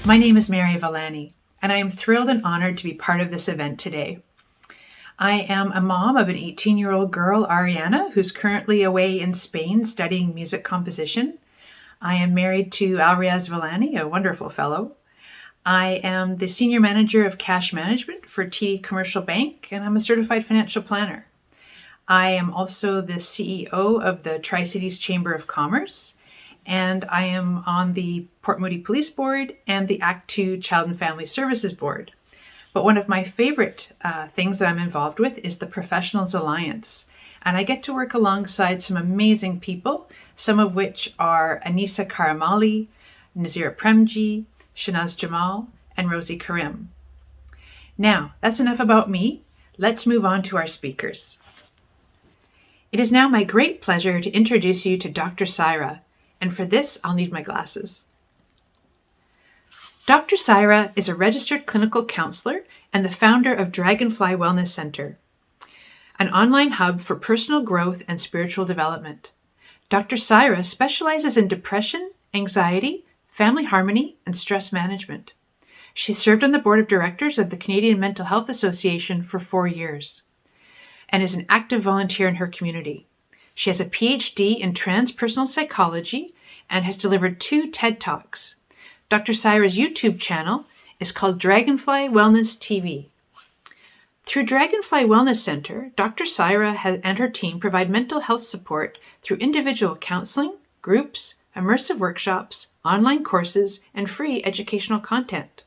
My name is Mary Villani, and I am thrilled and honored to be part of this event today. I am a mom of an 18-year-old girl, Ariana, who's currently away in Spain studying music composition. I am married to Rabias Villani, a wonderful fellow. I am the Senior Manager of Cash Management for TD Commercial Bank, and I'm a Certified Financial Planner. I am also the CEO of the Tri-Cities Chamber of Commerce, and I am on the Port Moody Police Board and the Act 2 Child and Family Services Board. But one of my favorite things that I'm involved with is the Professionals Alliance. And I get to work alongside some amazing people, some of which are Anissa Karamali, Nazira Premji, Shanaz Jamal, and Rosie Karim. Now, that's enough about me. Let's move on to our speakers. It is now my great pleasure to introduce you to Dr. Saira, and for this, I'll need my glasses. Dr. Saira is a registered clinical counselor and the founder of Dragonfly Wellness Center, an online hub for personal growth and spiritual development. Dr. Saira specializes in depression, anxiety, family harmony, and stress management. She served on the board of directors of the Canadian Mental Health Association for 4 years and is an active volunteer in her community. She has a PhD in transpersonal psychology and has delivered 2 TED Talks. Dr. Saira's YouTube channel is called Dragonfly Wellness TV. Through Dragonfly Wellness Center, Dr. Saira and her team provide mental health support through individual counseling, groups, immersive workshops, online courses, and free educational content.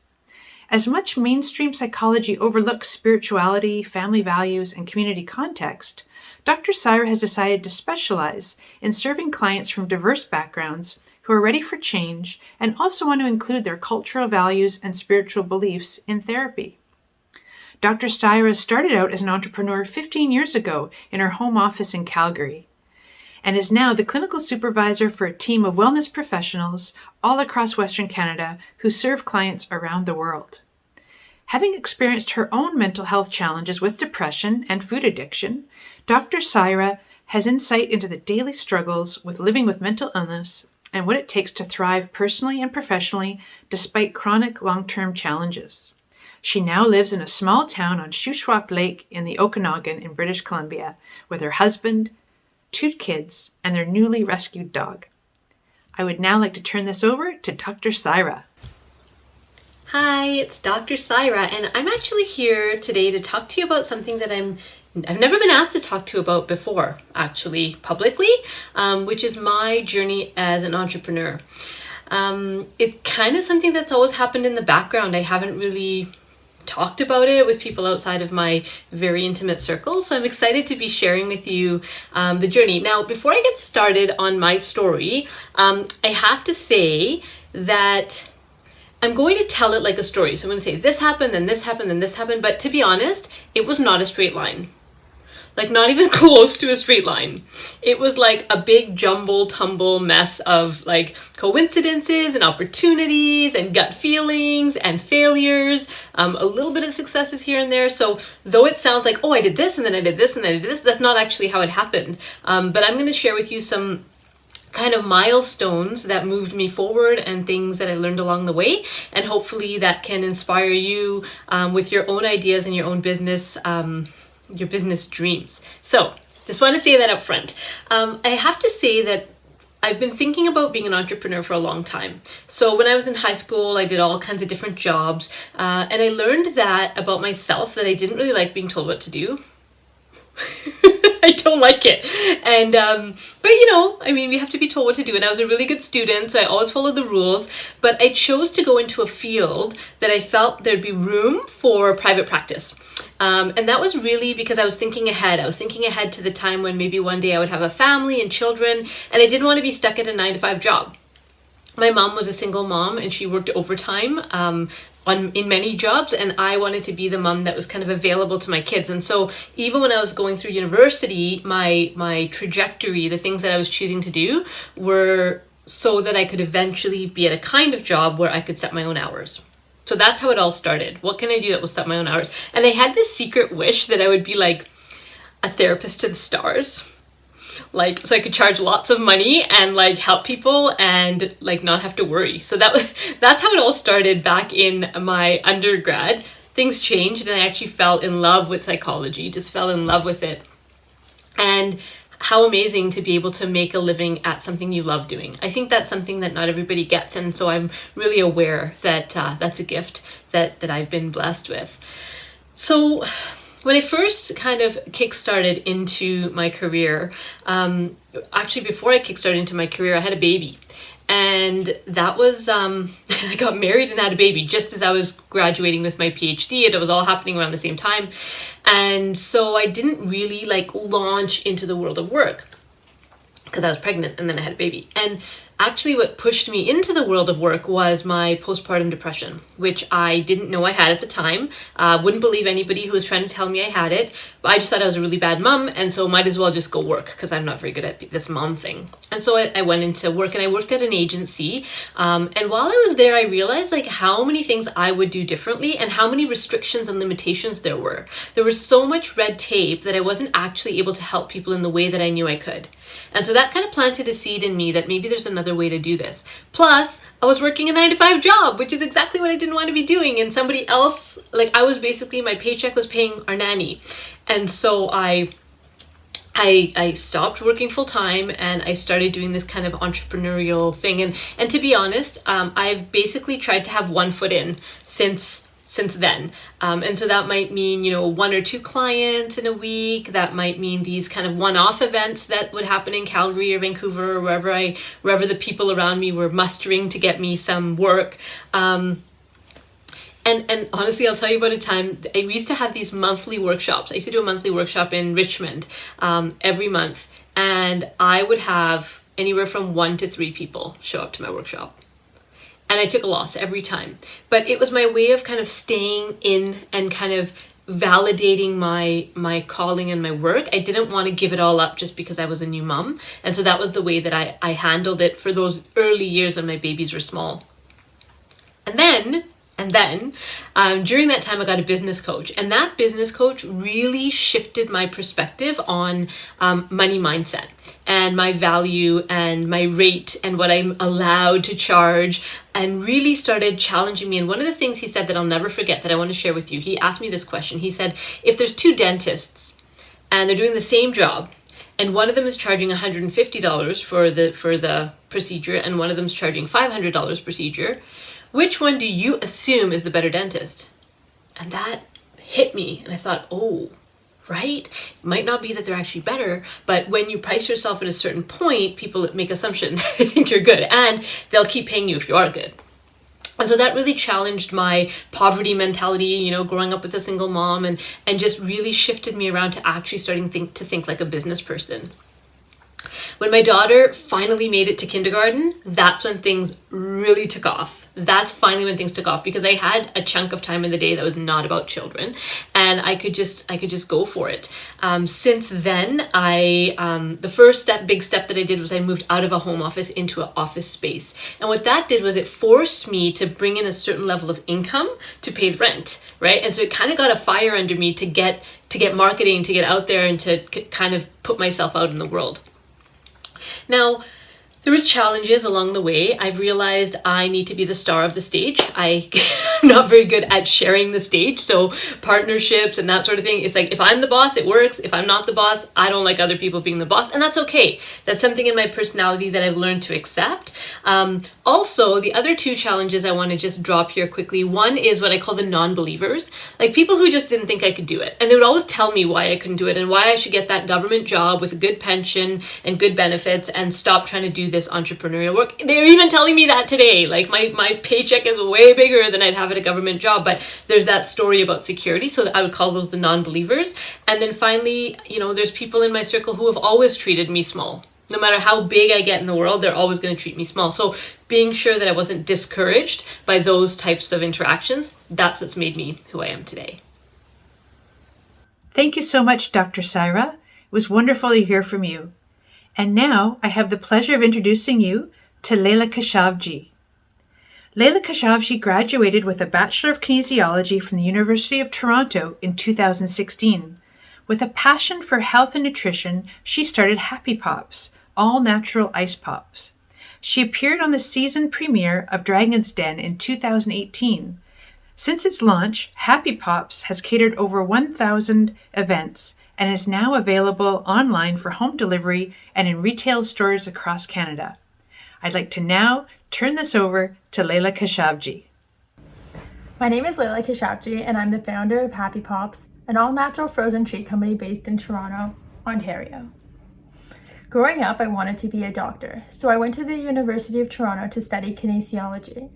As much mainstream psychology overlooks spirituality, family values, and community context, Dr. Saira has decided to specialize in serving clients from diverse backgrounds who are ready for change and also want to include their cultural values and spiritual beliefs in therapy. Dr. Saira started out as an entrepreneur 15 years ago in her home office in Calgary and is now the clinical supervisor for a team of wellness professionals all across Western Canada who serve clients around the world. Having experienced her own mental health challenges with depression and food addiction, Dr. Saira has insight into the daily struggles with living with mental illness and what it takes to thrive personally and professionally despite chronic long-term challenges. She now lives in a small town on Shuswap Lake in the Okanagan in British Columbia with her husband, 2 kids, and their newly rescued dog. I would now like to turn this over to Dr. Saira. Hi, it's Dr. Saira, and I'm actually here today to talk to you about something that I've never been asked to talk to about before, actually, publicly, which is my journey as an entrepreneur. It's kind of something that's always happened in the background. I haven't really talked about it with people outside of my very intimate circle, so I'm excited to be sharing with you the journey. Now, before I get started on my story, I have to say that I'm going to tell it like a story. So I'm going to say this happened, then this happened, then this happened. But to be honest, it was not a straight line. Like not even close to a straight line. It was like a big jumble tumble mess of like coincidences and opportunities and gut feelings and failures, a little bit of successes here and there. So though it sounds like, oh, I did this and then I did this and then I did this, that's not actually how it happened. But I'm going to share with you some kind of milestones that moved me forward and things that I learned along the way. And hopefully that can inspire you with your own ideas and your own business, your business dreams. So just want to say that up front. I have to say that I've been thinking about being an entrepreneur for a long time. So when I was in high school, I did all kinds of different jobs. And I learned that about myself, that I didn't really like being told what to do. I don't like it. And, but you know, I mean, we have to be told what to do. And I was a really good student, so I always followed the rules. But I chose to go into a field that I felt there'd be room for private practice. And that was really because I was thinking ahead. I was thinking ahead to the time when maybe one day I would have a family and children, and I didn't want to be stuck at a 9-to-5 job. My mom was a single mom and she worked overtime in many jobs, and I wanted to be the mom that was kind of available to my kids. And so even when I was going through university, my trajectory, the things that I was choosing to do were so that I could eventually be at a kind of job where I could set my own hours. So that's how it all started. What can I do that will set my own hours? And I had this secret wish that I would be like a therapist to the stars. like, so I could charge lots of money and like help people and like not have to worry. So that's how it all started back in my undergrad. Things changed and I actually fell in love with psychology, just fell in love with it. And how amazing to be able to make a living at something you love doing. I think that's something that not everybody gets. And so I'm really aware that that's a gift that I've been blessed with. So when I first kind of kickstarted into my career, actually before I kickstarted into my career, I had a baby. And that was, I got married and had a baby just as I was graduating with my PhD, and it was all happening around the same time. And so I didn't really like launch into the world of work because I was pregnant and then I had a baby. And actually what pushed me into the world of work was my postpartum depression, which I didn't know I had at the time. Wouldn't believe anybody who was trying to tell me I had it. But I just thought I was a really bad mom, and so might as well just go work because I'm not very good at this mom thing. And so I went into work and I worked at an agency. And while I was there, I realized like how many things I would do differently and how many restrictions and limitations there were. There was so much red tape that I wasn't actually able to help people in the way that I knew I could. And so that kind of planted a seed in me that maybe there's another way to do this. Plus, I was working a 9-to-5 job, which is exactly what I didn't want to be doing. And somebody else, like I was basically, my paycheck was paying our nanny. And so I stopped working full time and I started doing this kind of entrepreneurial thing. And to be honest, I've basically tried to have one foot in since then. And so that might mean, 1 or 2 clients in a week. That might mean these kind of one-off events that would happen in Calgary or Vancouver or wherever the people around me were mustering to get me some work. And honestly, I'll tell you about a time, we used to have these monthly workshops. I used to do a monthly workshop in Richmond every month. And I would have anywhere from 1 to 3 people show up to my workshop. And I took a loss every time. But it was my way of kind of staying in and kind of validating my calling and my work. I didn't want to give it all up just because I was a new mom. And so that was the way that I handled it for those early years when my babies were small. And then during that time, I got a business coach. And that business coach really shifted my perspective on money mindset and my value and my rate and what I'm allowed to charge, and really started challenging me. And one of the things he said that I'll never forget that I want to share with you, he asked me this question. He said, if there's 2 dentists and they're doing the same job, and one of them is charging $150 for the procedure and one of them is charging $500 procedure, which one do you assume is the better dentist? And that hit me. And I thought, oh, right? It might not be that they're actually better, but when you price yourself at a certain point, people make assumptions. They think you're good and they'll keep paying you if you are good. And so that really challenged my poverty mentality, growing up with a single mom, and just really shifted me around to actually starting to think like a business person. When my daughter finally made it to kindergarten, that's when things really took off. That's finally when things took off, because I had a chunk of time in the day that was not about children, and I could just go for it. Since then, the first big step that I did was I moved out of a home office into an office space. And what that did was it forced me to bring in a certain level of income to pay the rent, right? And so it kind of got a fire under me to get marketing, to get out there and to kind of put myself out in the world. Now, there was challenges along the way. I've realized I need to be the star of the stage. I'm not very good at sharing the stage. So partnerships and that sort of thing, it's like, if I'm the boss, it works. If I'm not the boss, I don't like other people being the boss. And that's okay. That's something in my personality that I've learned to accept. Also, the other 2 challenges I want to just drop here quickly. One is what I call the non-believers, like people who just didn't think I could do it. And they would always tell me why I couldn't do it and why I should get that government job with a good pension and good benefits and stop trying to do this entrepreneurial work. They're even telling me that today. Like my paycheck is way bigger than I'd have at a government job, but there's that story about security. So I would call those the non-believers. And then finally, there's people in my circle who have always treated me small. No matter how big I get in the world, they're always going to treat me small. So being sure that I wasn't discouraged by those types of interactions, that's what's made me who I am today. Thank you so much, Dr. Saira. It was wonderful to hear from you. And now I have the pleasure of introducing you to Leah Khashoggi. Leah Khashoggi graduated with a Bachelor of Kinesiology from the University of Toronto in 2016, With a passion for health and nutrition, she started Happy Pops, all-natural ice pops. She appeared on the season premiere of Dragon's Den in 2018. Since its launch, Happy Pops has catered over 1,000 events and is now available online for home delivery and in retail stores across Canada. I'd like to now turn this over to Leah Khashoggi. My name is Leah Khashoggi, and I'm the founder of Happy Pops, an all-natural frozen treat company based in Toronto, Ontario. Growing up, I wanted to be a doctor, so I went to the University of Toronto to study kinesiology.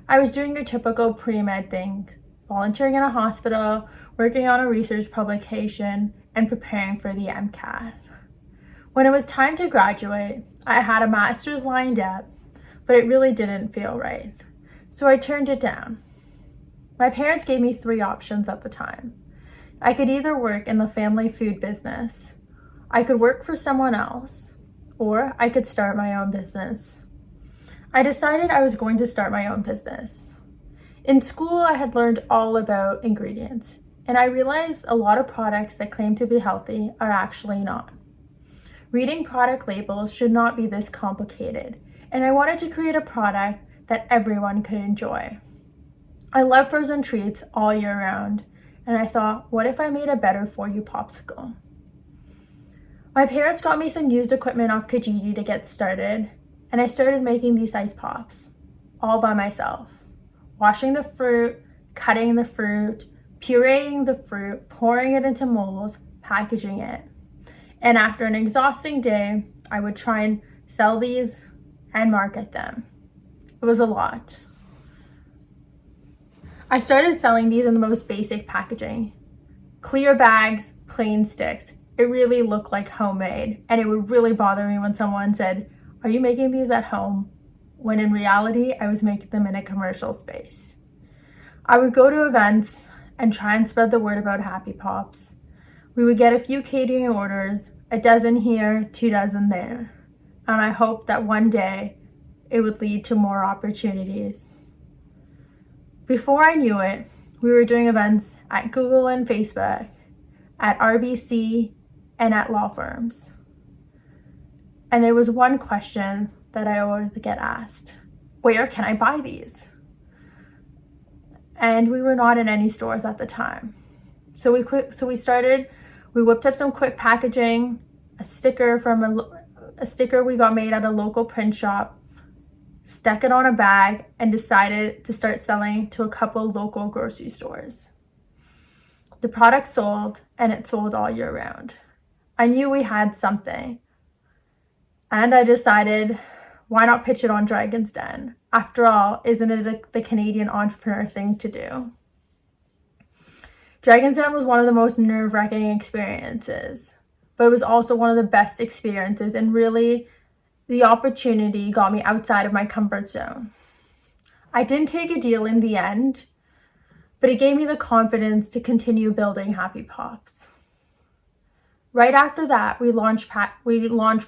I was doing your typical pre-med things, volunteering in a hospital, working on a research publication, and preparing for the MCAT. When it was time to graduate, I had a master's lined up, but it really didn't feel right, so I turned it down. My parents gave me 3 options at the time. I could either work in the family food business, I could work for someone else, or I could start my own business. I decided I was going to start my own business. In school, I had learned all about ingredients, and I realized a lot of products that claim to be healthy are actually not. Reading product labels should not be this complicated, and I wanted to create a product that everyone could enjoy. I love frozen treats all year round, and I thought, what if I made a better for you popsicle? My parents got me some used equipment off Kudziyas to get started, and I started making these ice pops all by myself. Washing the fruit, cutting the fruit, pureeing the fruit, pouring it into molds, packaging it. And after an exhausting day, I would try and sell these and market them. It was a lot. I started selling these in the most basic packaging. Clear bags, plain sticks. It really looked like homemade, and it would really bother me when someone said, "Are you making these at home?" When in reality, I was making them in a commercial space. I would go to events and try and spread the word about Happy Pops. We would get a few catering orders, a dozen here, 2 dozen there, and I hoped that one day it would lead to more opportunities. Before I knew it, we were doing events at Google and Facebook, at RBC, and at law firms. And there was one question that I always get asked: where can I buy these? And we were not in any stores at the time. So we whipped up some quick packaging, a sticker we got made at a local print shop, stuck it on a bag, and decided to start selling to a couple local grocery stores. The product sold, and it sold all year round. I knew we had something, and I decided, why not pitch it on Dragon's Den? After all, isn't it the Canadian entrepreneur thing to do? Dragon's Den was one of the most nerve-wracking experiences, but it was also one of the best experiences, and really, the opportunity got me outside of my comfort zone. I didn't take a deal in the end, but it gave me the confidence to continue building Happy Pops. Right after that, we launched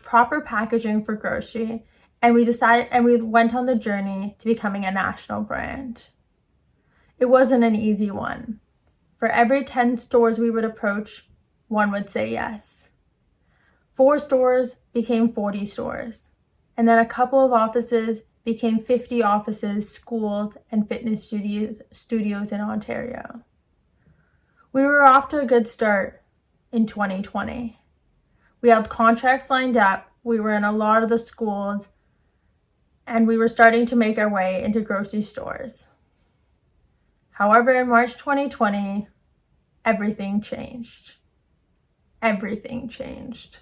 proper packaging for grocery, and we went on the journey to becoming a national brand. It wasn't an easy one. For every 10 stores we would approach, one would say yes. 4 stores became 40 stores, and then a couple of offices became 50 offices, schools, and fitness studios in Ontario. We were off to a good start in 2020. We had contracts lined up, we were in a lot of the schools, and we were starting to make our way into grocery stores. However, in March 2020, everything changed. Everything changed.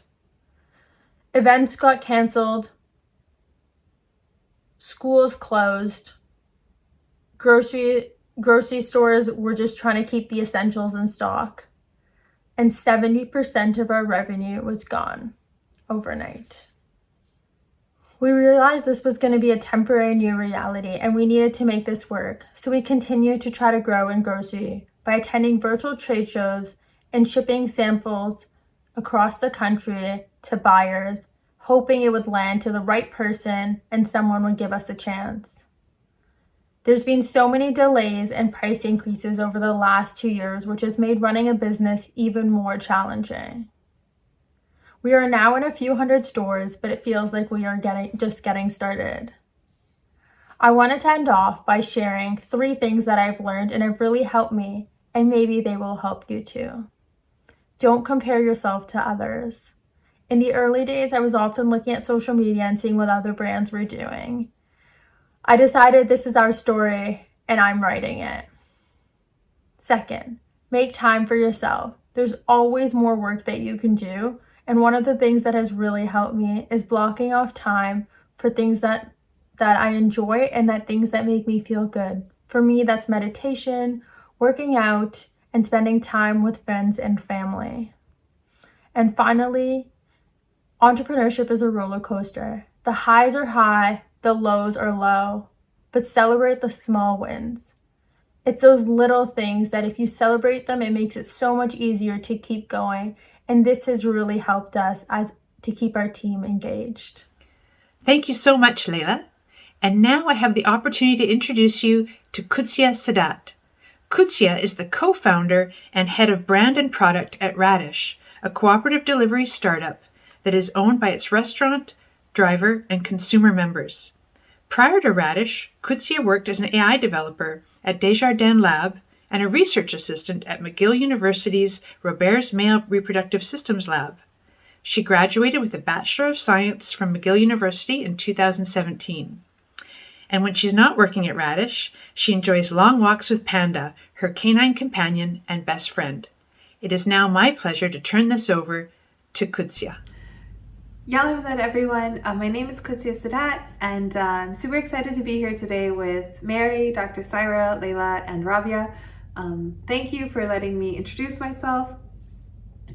Events got canceled, schools closed, grocery stores were just trying to keep the essentials in stock, and 70% of our revenue was gone overnight. We realized this was going to be a temporary new reality, and we needed to make this work, so we continued to try to grow in grocery by attending virtual trade shows and shipping samples across the country to buyers, hoping it would land to the right person and someone would give us a chance. There's been so many delays and price increases over the last 2 years, which has made running a business even more challenging. We are now in a few hundred stores, but it feels like we are just getting started. I wanted to end off by sharing 3 things that I've learned and have really helped me, and maybe they will help you too. Don't compare yourself to others. In the early days, I was often looking at social media and seeing what other brands were doing. I decided this is our story and I'm writing it. Second, make time for yourself. There's always more work that you can do. And one of the things that has really helped me is blocking off time for things that I enjoy and things that make me feel good. For me, that's meditation, working out, and spending time with friends and family. And finally, entrepreneurship is a roller coaster. The highs are high, the lows are low, but celebrate the small wins. It's those little things that if you celebrate them, it makes it so much easier to keep going. And this has really helped us to keep our team engaged. Thank you so much, Leah. And now I have the opportunity to introduce you to Kucias. Kucias is the co-founder and head of brand and product at Radish, a cooperative delivery startup that is owned by its restaurant, driver, and consumer members. Prior to Radish, Kudzias worked as an AI developer at Desjardins Lab and a research assistant at McGill University's Rabias Male Reproductive Systems Lab. She graduated with a Bachelor of Science from McGill University in 2017. And when she's not working at Radish, she enjoys long walks with Panda, her canine companion and best friend. It is now my pleasure to turn this over to Kudziyas. Hello everyone, my name is Kucias, and I'm super excited to be here today with Mary, Dr. Syra, Leah, and Rabia. Thank you for letting me introduce myself.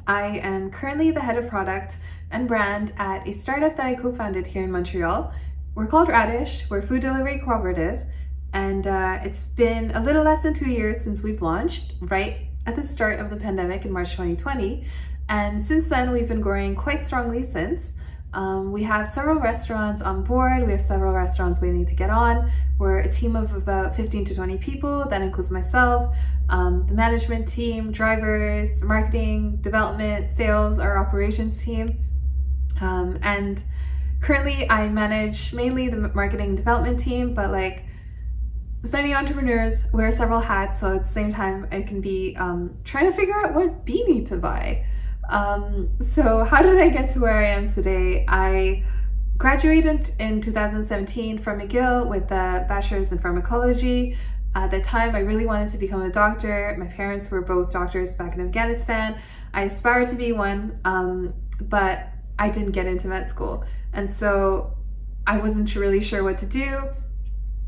I am currently the head of product and brand at a startup that I co-founded here in Montreal. We're called Radish, we're a food delivery cooperative, and it's been a little less than 2 years since we've launched, right at the start of the pandemic in March 2020. And since then, we've been growing quite strongly since. We have several restaurants on board. We have several restaurants waiting to get on. We're a team of about 15 to 20 people. That includes myself, the management team, drivers, marketing, development, sales, our operations team. And currently I manage mainly the marketing development team, but like as many entrepreneurs wear several hats. So at the same time, I can be trying to figure out what beanie to buy. So how did I get to where I am today? I graduated in 2017 from McGill with a bachelor's in pharmacology. At the time, I really wanted to become a doctor. My parents were both doctors back in Afghanistan. I aspired to be one, but I didn't get into med school. And so I wasn't really sure what to do.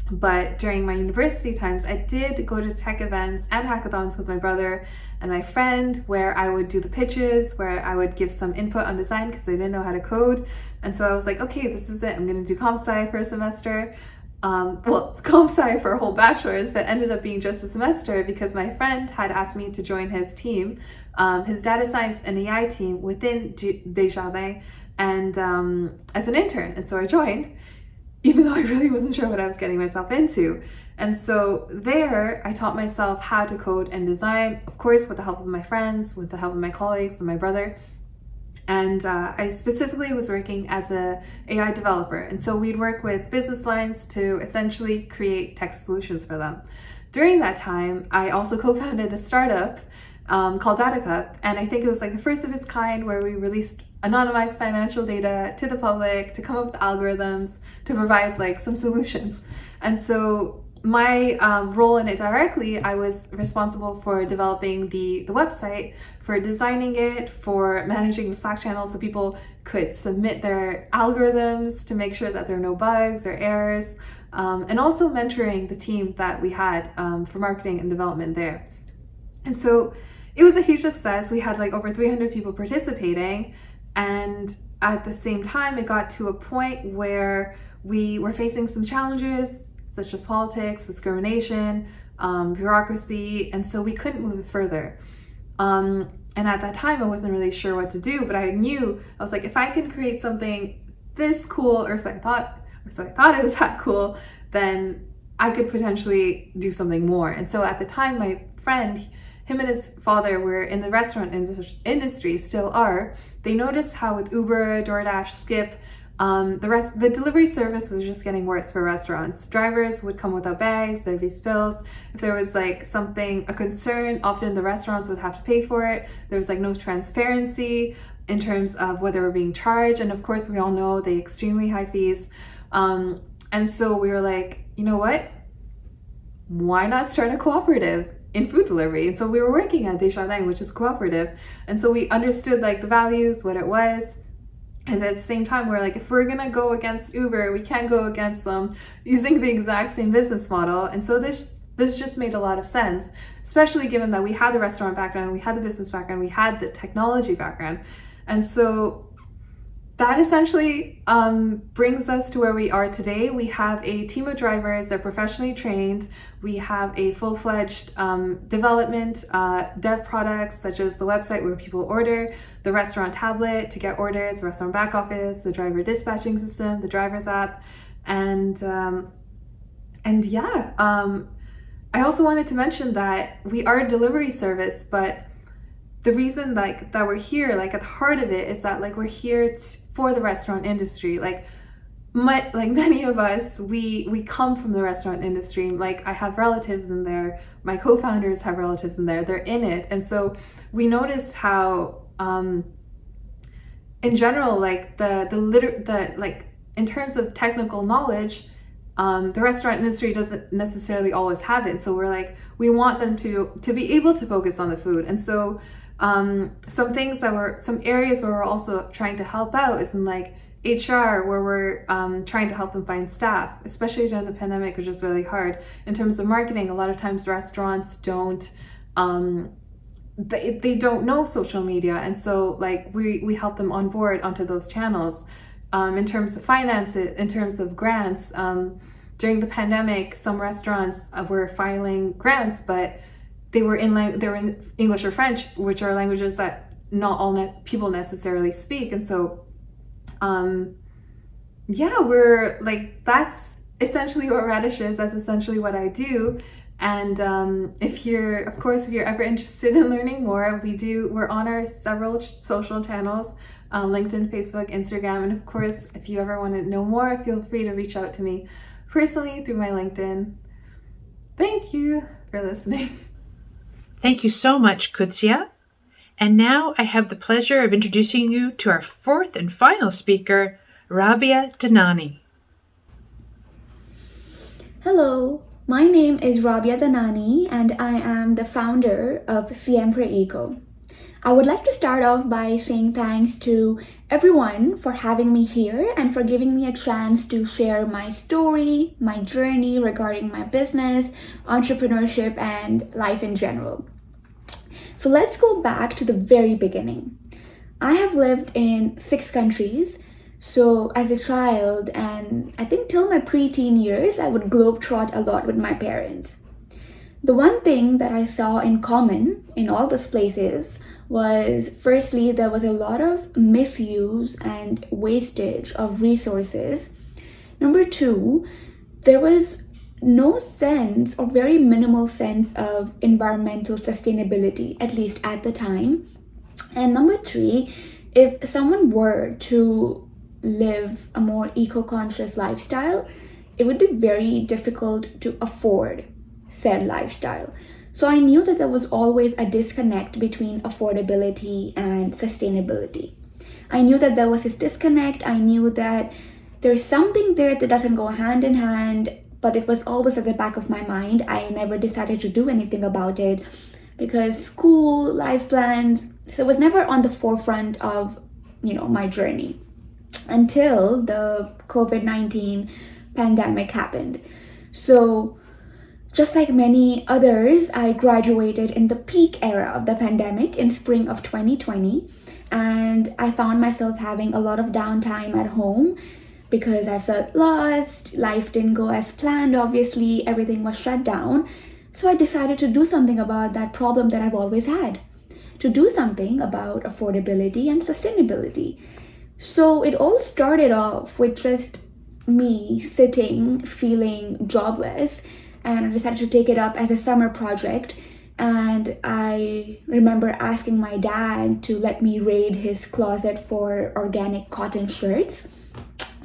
But during my university times, I did go to tech events and hackathons with my brother and my friend, where I would do the pitches, where I would give some input on design because I didn't know how to code. And so I was like, okay, this is it. I'm going to do comp sci for a semester. Comp sci for a whole bachelor's, but ended up being just a semester because my friend had asked me to join his team, his data science and AI team within Desjardins, and as an intern. And so I joined, even though I really wasn't sure what I was getting myself into. And so there, I taught myself how to code and design, of course, with the help of my friends, with the help of my colleagues and my brother. And I specifically was working as an AI developer. And so we'd work with business lines to essentially create tech solutions for them. During that time, I also co-founded a startup called DataCup. And I think it was like the first of its kind, where we released anonymized financial data to the public to come up with algorithms to provide like some solutions. And so my role in it directly, I was responsible for developing the website, for designing it, for managing the Slack channel so people could submit their algorithms to make sure that there are no bugs or errors, and also mentoring the team that we had for marketing and development there. And so it was a huge success. We had like over 300 people participating. And at the same time, it got to a point where we were facing some challenges, such as politics, discrimination, bureaucracy, and so we couldn't move it further. And at that time, I wasn't really sure what to do, but I was like, if I can create something this cool, or so I thought it was that cool, then I could potentially do something more. And so at the time, my friend, him and his father were in the restaurant industry, still are. They noticed how with Uber, DoorDash, Skip, the delivery service was just getting worse for restaurants. Drivers would come without bags, there'd be spills. If there was like something, a concern, often the restaurants would have to pay for it. There was like no transparency in terms of whether we're being charged. And of course, we all know the extremely high fees. And so we were like, you know what? Why not start a cooperative in food delivery? And so we were working at Desjardins, which is cooperative. And so we understood like the values, what it was. And at the same time, we're like, if we're gonna go against Uber, we can't go against them using the exact same business model. And so this just made a lot of sense, especially given that we had the restaurant background, we had the business background, we had the technology background. And so that essentially brings us to where we are today. We have a team of drivers, they're professionally trained. We have a full-fledged development, dev products such as the website where people order, the restaurant tablet to get orders, the restaurant back office, the driver dispatching system, the driver's app, and yeah. I also wanted to mention that we are a delivery service, but the reason like that we're here, like at the heart of it, is that like we're here for the restaurant industry. Like many of us, we come from the restaurant industry. Like I have relatives in there, my co-founders have relatives in there, they're in it. And so we noticed how in general, like like in terms of technical knowledge, the restaurant industry doesn't necessarily always have it. So we're like, we want them to be able to focus on the food. And so some areas where we're also trying to help out is in like HR, where we're trying to help them find staff, especially during the pandemic, which is really hard. In terms of marketing, a lot of times restaurants don't they don't know social media, and so like we help them on board onto those channels. In terms of finances, in terms of grants, during the pandemic, some restaurants were filing grants, but they were in English or French, which are languages that not all people necessarily speak. And so, yeah, we're like, that's essentially what Radish is. That's essentially what I do. And if you're ever interested in learning more, we're on our several social channels, LinkedIn, Facebook, Instagram. And of course, if you ever want to know more, feel free to reach out to me personally through my LinkedIn. Thank you for listening. Thank you so much, Kudziyas. And now I have the pleasure of introducing you to our fourth and final speaker, Rabia Danani. Hello, my name is Rabia Danani and I am the founder of EntreprenHERship. I would like to start off by saying thanks to everyone for having me here and for giving me a chance to share my story, my journey regarding my business, entrepreneurship, and life in general. So let's go back to the very beginning. I have lived in 6 countries. So as a child, and I think till my preteen years, I would globetrot a lot with my parents. The one thing that I saw in common in all those places was, firstly, there was a lot of misuse and wastage of resources. Number 2, there was no sense or very minimal sense of environmental sustainability, at least at the time. And number 3, if someone were to live a more eco-conscious lifestyle, it would be very difficult to afford said lifestyle. So I knew that there was always a disconnect between affordability and sustainability. I knew that there was this disconnect. I knew that there's something there that doesn't go hand in hand, but it was always at the back of my mind. I never decided to do anything about it because school, life plans, so it was never on the forefront of, my journey until the COVID-19 pandemic happened. So just like many others, I graduated in the peak era of the pandemic in spring of 2020, and I found myself having a lot of downtime at home because I felt lost, life didn't go as planned, obviously, everything was shut down. So I decided to do something about that problem that I've always had, to do something about affordability and sustainability. So it all started off with just me sitting feeling jobless, and I decided to take it up as a summer project. And I remember asking my dad to let me raid his closet for organic cotton shirts.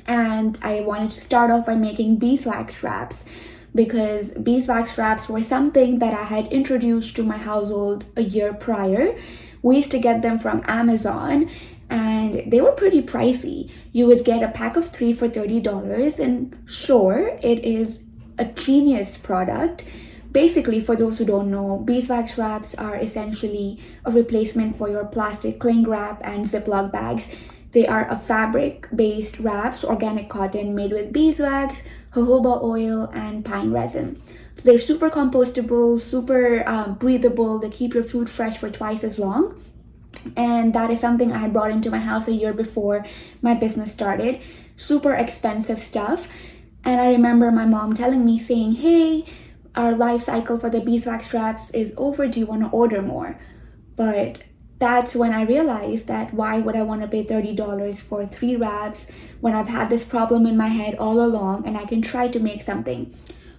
And I wanted to start off by making beeswax wraps, because beeswax wraps were something that I had introduced to my household a year prior. We used to get them from Amazon, and they were pretty pricey. You would get a pack of 3 for $30, and sure, it is a genius product. Basically, for those who don't know, beeswax wraps are essentially a replacement for your plastic cling wrap and Ziploc bags. They are a fabric-based wraps, organic cotton made with beeswax, jojoba oil, and pine resin. So they're super compostable, super breathable. They keep your food fresh for twice as long. And that is something I had brought into my house a year before my business started. Super expensive stuff. And I remember my mom telling me, saying, hey, our life cycle for the beeswax wraps is over. Do you want to order more? But that's when I realized that why would I want to pay $30 for 3 wraps when I've had this problem in my head all along and I can try to make something.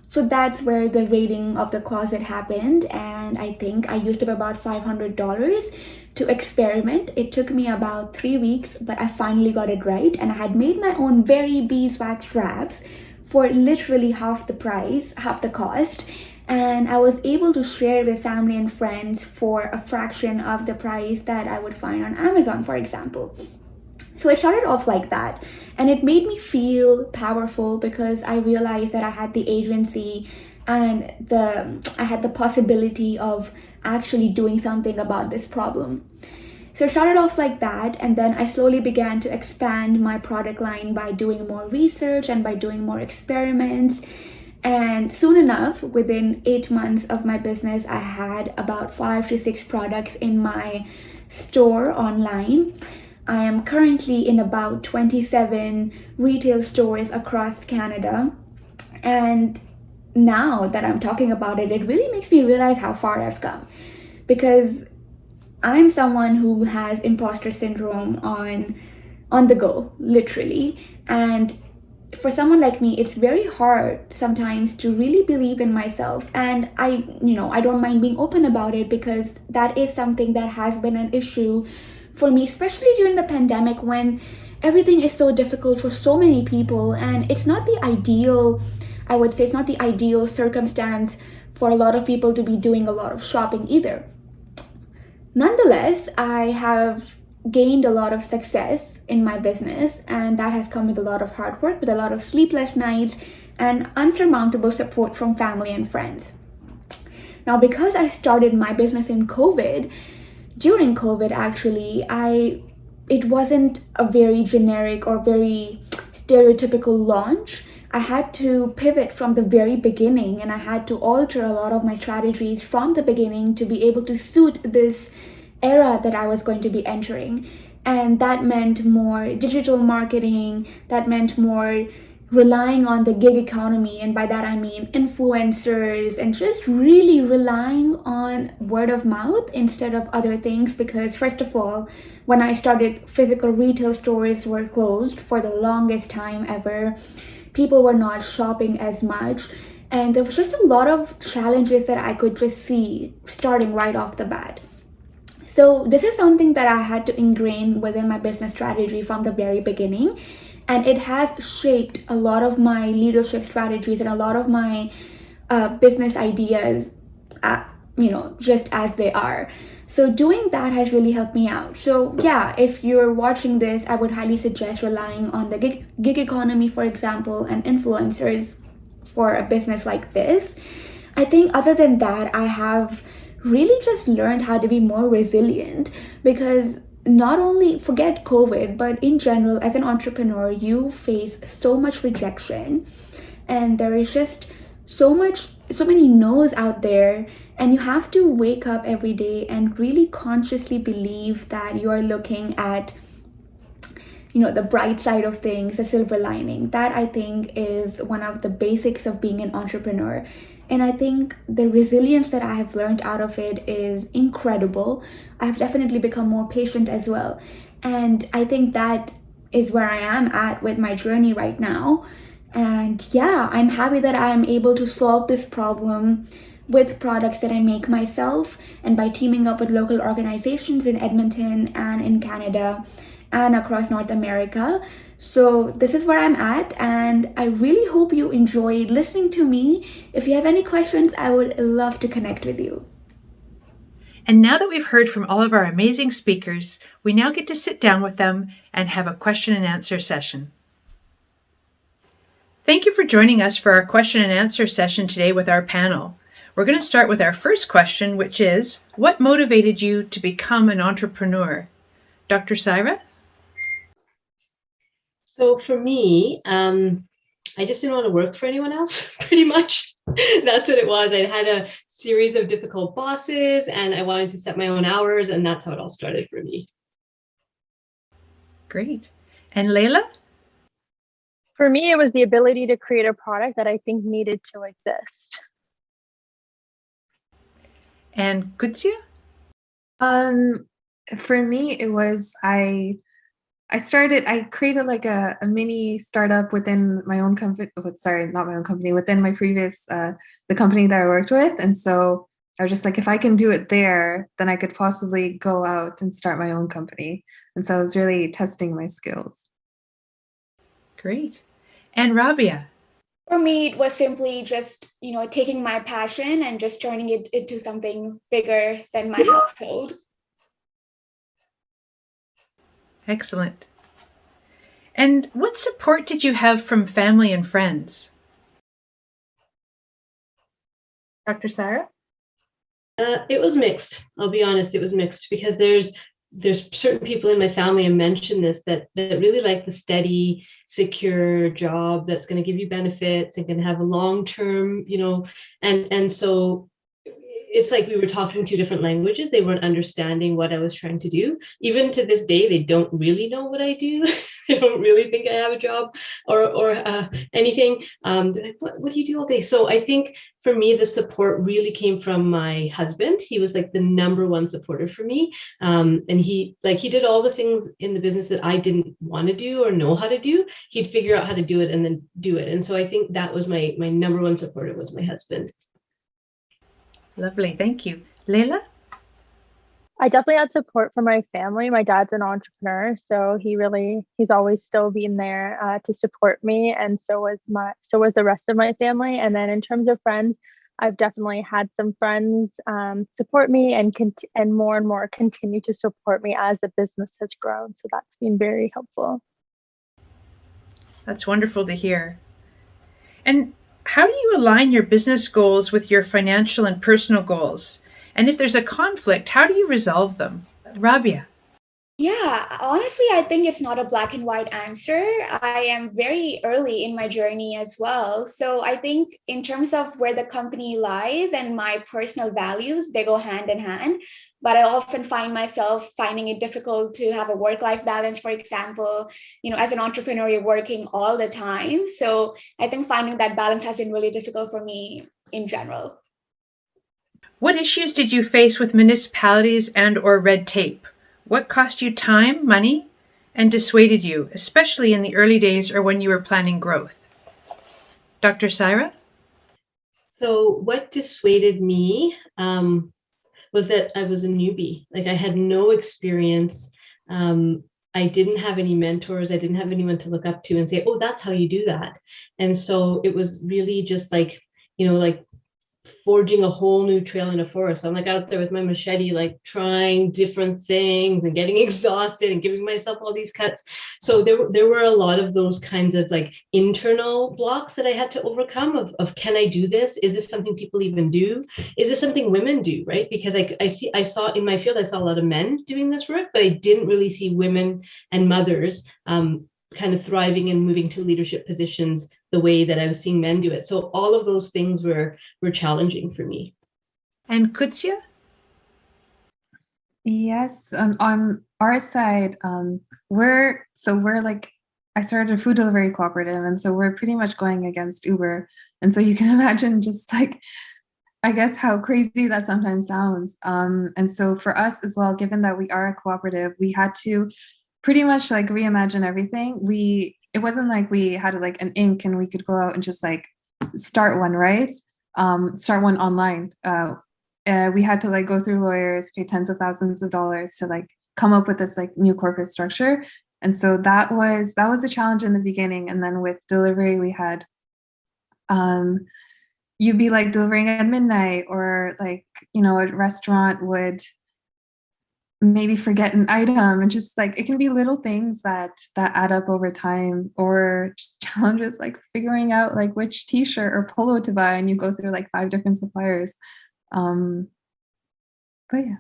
So that's where the raiding of the closet happened, and I think I used up about $500 to experiment. It took me about 3 weeks, but I finally got it right, and I had made my own very beeswax wraps for literally half the price, half the cost, and I was able to share with family and friends for a fraction of the price that I would find on Amazon, for example. So it started off like that, and it made me feel powerful because I realized that I had the agency and I had the possibility of actually doing something about this problem. So it started off like that, and then I slowly began to expand my product line by doing more research and by doing more experiments. And soon enough, within 8 months of my business, I had about 5 to 6 products in my store online. I am currently in about 27 retail stores across Canada. And now that I'm talking about it, it really makes me realize how far I've come. Because I'm someone who has imposter syndrome on the go, literally. And for someone like me, it's very hard sometimes to really believe in myself. And I don't mind being open about it, because that is something that has been an issue for me, especially during the pandemic, when everything is so difficult for so many people. And it's not the ideal, I would say, it's not the ideal circumstance for a lot of people to be doing a lot of shopping either. Nonetheless, I have gained a lot of success in my business, and that has come with a lot of hard work, with a lot of sleepless nights, and unsurmountable support from family and friends. Now, because I started my business in COVID, during COVID actually, it wasn't a very generic or very stereotypical launch. I had to pivot from the very beginning, and I had to alter a lot of my strategies from the beginning to be able to suit this era that I was going to be entering. And that meant more digital marketing, that meant more relying on the gig economy, and by that I mean influencers, and just really relying on word of mouth instead of other things. Because first of all, when I started, physical retail stores were closed for the longest time ever. People were not shopping as much, and there was just a lot of challenges that I could just see starting right off the bat. So this is something that I had to ingrain within my business strategy from the very beginning, and it has shaped a lot of my leadership strategies and a lot of my business ideas, just as they are. So doing that has really helped me out. So yeah, if you're watching this, I would highly suggest relying on the gig economy, for example, and influencers for a business like this. I think other than that, I have really just learned how to be more resilient, because not only forget COVID, but in general, as an entrepreneur, you face so much rejection, and there is just so many no's out there, and you have to wake up every day and really consciously believe that you're looking at the bright side of things, the silver lining. That, I think, is one of the basics of being an entrepreneur. And I think the resilience that I have learned out of it is incredible. I've definitely become more patient as well. And I think that is where I am at with my journey right now. And yeah, I'm happy that I'm able to solve this problem with products that I make myself and by teaming up with local organizations in Edmonton and in Canada and across North America. So, this is where I'm at, and I really hope you enjoyed listening to me. If you have any questions, I would love to connect with you. And now that we've heard from all of our amazing speakers, we now get to sit down with them and have a question and answer session. Thank you for joining us for our question and answer session today with our panel. We're going to start with our first question, which is, what motivated you to become an entrepreneur? Dr. Saira? So for me, I just didn't want to work for anyone else, pretty much. That's what it was. I had a series of difficult bosses and I wanted to set my own hours, and that's how it all started for me. Great. And Leila? For me, it was the ability to create a product that I think needed to exist. And Kudzia? For me, it was I created like a mini startup within my own company. Sorry, not my own company, within my previous the company that I worked with. And so I was just like, if I can do it there, then I could possibly go out and start my own company. And so I was really testing my skills. Great. And Rabia? For me, it was simply just, taking my passion and just turning it into something bigger than my household. Excellent. And what support did you have from family and friends? Dr. Saira? It was mixed. I'll be honest, it was mixed because there's certain people in my family, I mentioned this, that really like the steady, secure job that's going to give you benefits and can have a long-term, and so it's like we were talking two different languages. They weren't understanding what I was trying to do. Even to this day, they don't really know what I do. They don't really think I have a job or anything. They're like, what do you do all day? So I think for me, the support really came from my husband. He was like the number one supporter for me. And he did all the things in the business that I didn't want to do or know how to do. He'd figure out how to do it and then do it. And so I think that was my number one supporter was my husband. Lovely, thank you. Leila? I definitely had support from my family. My dad's an entrepreneur, so he's always still been there to support me, and so was the rest of my family. And then in terms of friends, I've definitely had some friends support me and more continue to support me as the business has grown. So that's been very helpful. That's wonderful to hear. And how do you align your business goals with your financial and personal goals? And if there's a conflict, how do you resolve them? Rabia? Yeah, honestly, I think it's not a black and white answer. I am very early in my journey as well. So I think in terms of where the company lies and my personal values, they go hand in hand. But I often find myself finding it difficult to have a work-life balance, for example. As an entrepreneur, you're working all the time. So I think finding that balance has been really difficult for me in general. What issues did you face with municipalities and or red tape? What cost you time, money, and dissuaded you, especially in the early days or when you were planning growth? Dr. Saira? So what dissuaded me was that I was a newbie. Like I had no experience. I didn't have any mentors. I didn't have anyone to look up to and say, oh, that's how you do that. And so it was really just like forging a whole new trail in a forest. I'm like out there with my machete, like trying different things and getting exhausted and giving myself all these cuts. So there were a lot of those kinds of like internal blocks that I had to overcome of can I do this? Is this something people even do? Is this something women do, right? Because I saw in my field, I saw a lot of men doing this work, but I didn't really see women and mothers kind of thriving and moving to leadership positions the way that I was seeing men do it. So all of those things were challenging for me. And Kudzia? Yes, on our side, we're like, I started a food delivery cooperative, and so we're pretty much going against Uber. And so you can imagine just like, I guess how crazy that sometimes sounds. And so for us as well, given that we are a cooperative, we had to pretty much like reimagine everything. it wasn't like we had like an ink and we could go out and just like start one, right? Start one online. We had to like go through lawyers, pay tens of thousands of dollars to like come up with this like new corporate structure. And so that was a challenge in the beginning. And then with delivery, we had you'd be like delivering at midnight, or like, you know, a restaurant would maybe forget an item, and just like it can be little things that add up over time, or just challenges like figuring out like which t-shirt or polo to buy, and you go through like 5 different suppliers. But yeah.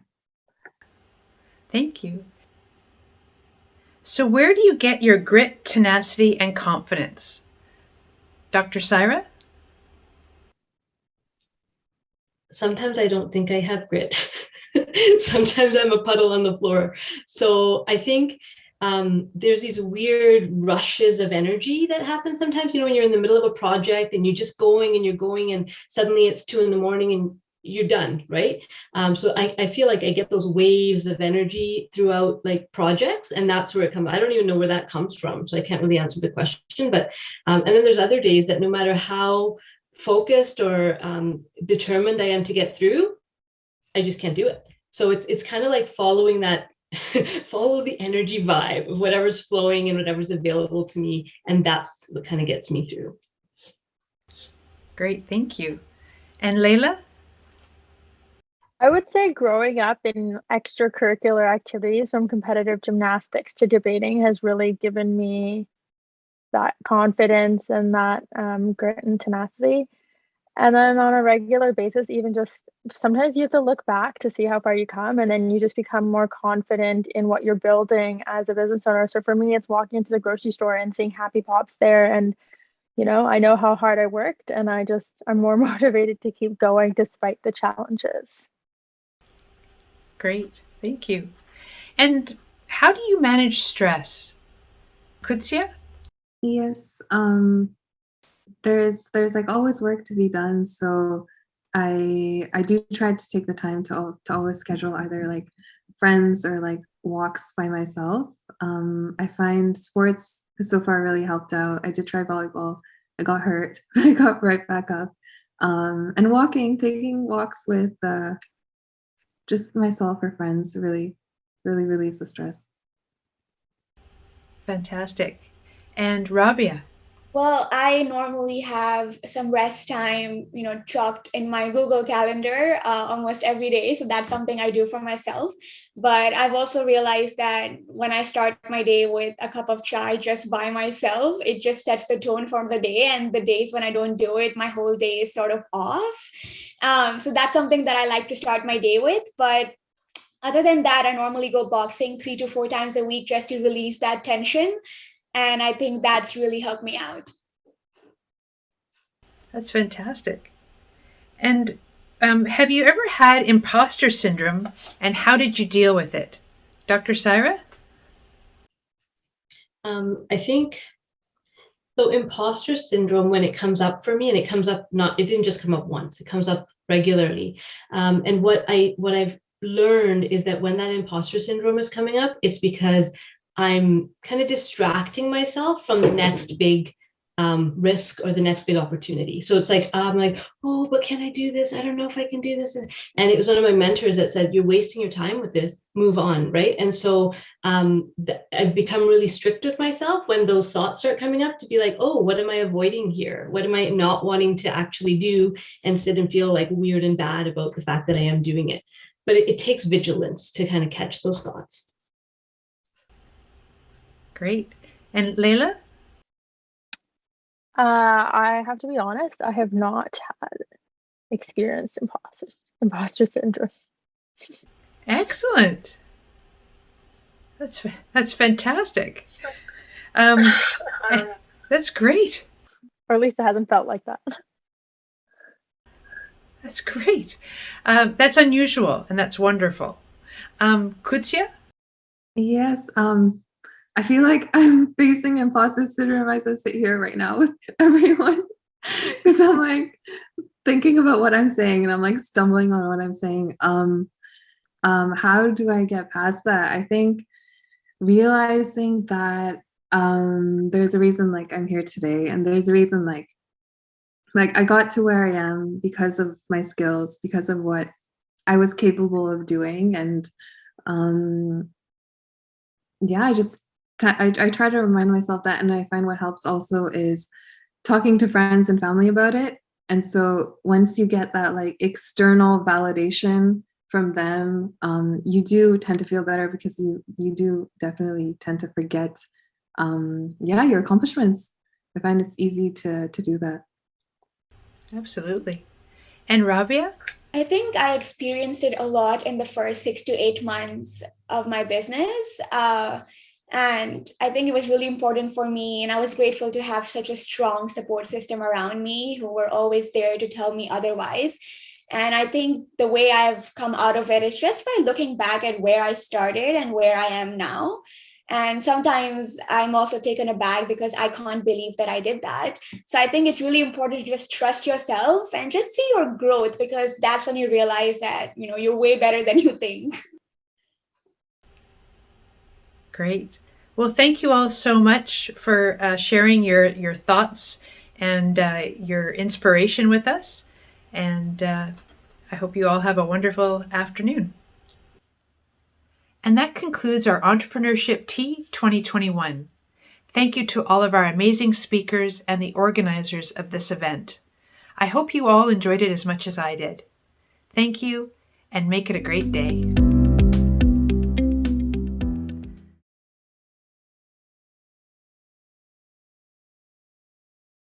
Thank you. So where do you get your grit, tenacity, and confidence? Dr. Syra? Sometimes I don't think I have grit. Sometimes I'm a puddle on the floor. So I think there's these weird rushes of energy that happen sometimes, you know, when you're in the middle of a project and you're just going and you're going, and suddenly it's 2 a.m. and you're done, right? So I feel like I get those waves of energy throughout like projects, and that's where it comes. I don't even know where that comes from, so I can't really answer the question. But and then there's other days that no matter how focused or determined I am to get through, I just can't do it. So it's kind of like following that, follow the energy vibe of whatever's flowing and whatever's available to me, and that's what kind of gets me through. Great, thank you. And Leila? I would say growing up in extracurricular activities, from competitive gymnastics to debating, has really given me that confidence and that grit and tenacity. And then on a regular basis, even just sometimes you have to look back to see how far you come, and then you just become more confident in what you're building as a business owner. So for me, it's walking into the grocery store and seeing Happy Pops there, and you know, I know how hard I worked, and I'm more motivated to keep going despite the challenges. Great, thank you. And how do you manage stress? Kudzia? Yes, there's like always work to be done, so I do try to take the time to always schedule either like friends or like walks by myself. I find sports has so far really helped out. I did try volleyball. I got hurt. I got right back up. And taking walks with just myself or friends really relieves the stress. Fantastic. And Rabia? Well, I normally have some rest time, you know, chalked in my Google Calendar almost every day. So that's something I do for myself. But I've also realized that when I start my day with a cup of chai just by myself, it just sets the tone for the day. And the days when I don't do it, my whole day is sort of off. So that's something that I like to start my day with. But other than that, I normally go boxing 3 to 4 times a week just to release that tension. And I think that's really helped me out. That's fantastic. And have you ever had imposter syndrome, and how did you deal with it? Dr. Syra? I think so. Imposter syndrome, when it comes up for me, and it didn't just come up once, it comes up regularly. And what I've learned is that when that imposter syndrome is coming up, it's because I'm kind of distracting myself from the next big risk or the next big opportunity. So it's like, I'm like, oh, but can I do this? I don't know if I can do this. And it was one of my mentors that said, you're wasting your time with this, move on, right? And so I've become really strict with myself when those thoughts start coming up, to be like, oh, what am I avoiding here? What am I not wanting to actually do, and sit and feel like weird and bad about the fact that I am doing it. But it takes vigilance to kind of catch those thoughts. Great. And Leila? I have to be honest, I have not had experienced imposter syndrome. Excellent. That's fantastic. That's great. Or at least it hasn't felt like that. That's great. That's unusual, and that's wonderful. Kudzia? Yes, I feel like I'm facing imposter syndrome as I sit here right now with everyone, because I'm like thinking about what I'm saying, and I'm like stumbling on what I'm saying. How do I get past that? I think realizing that there's a reason like I'm here today, and there's a reason like I got to where I am because of my skills, because of what I was capable of doing. And yeah, I try to remind myself that, and I find what helps also is talking to friends and family about it. And so once you get that like external validation from them, you do tend to feel better, because you do definitely tend to forget your accomplishments. I find it's easy to do that. Absolutely. And Rabia? I think I experienced it a lot in the first 6 to 8 months of my business. And I think it was really important for me. And I was grateful to have such a strong support system around me who were always there to tell me otherwise. And I think the way I've come out of it is just by looking back at where I started and where I am now. And sometimes I'm also taken aback because I can't believe that I did that. So I think it's really important to just trust yourself and just see your growth, because that's when you realize that, you're way better than you think. Great. Well, thank you all so much for sharing your thoughts and your inspiration with us. And I hope you all have a wonderful afternoon. And that concludes our EntreprenHERship Tea 2021. Thank you to all of our amazing speakers and the organizers of this event. I hope you all enjoyed it as much as I did. Thank you, and make it a great day.